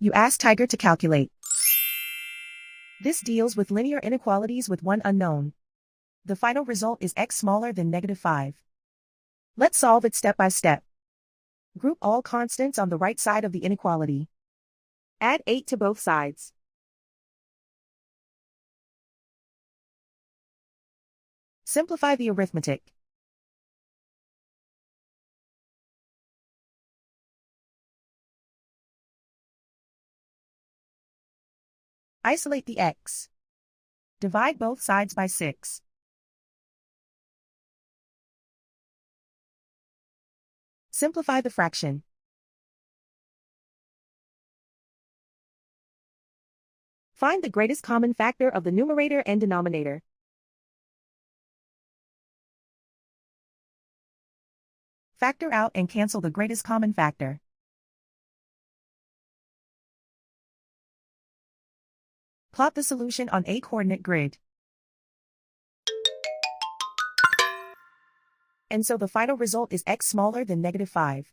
You ask Tiger to calculate. This deals with linear inequalities with one unknown. The final result is x smaller than -5. Let's solve it step by step. Group all constants on the right side of the inequality. Add 8 to both sides. Simplify the arithmetic. Isolate the x. Divide both sides by 6. Simplify the fraction. Find the greatest common factor of the numerator and denominator. Factor out and cancel the greatest common factor. Plot the solution on a coordinate grid. And so the final result is x smaller than -5.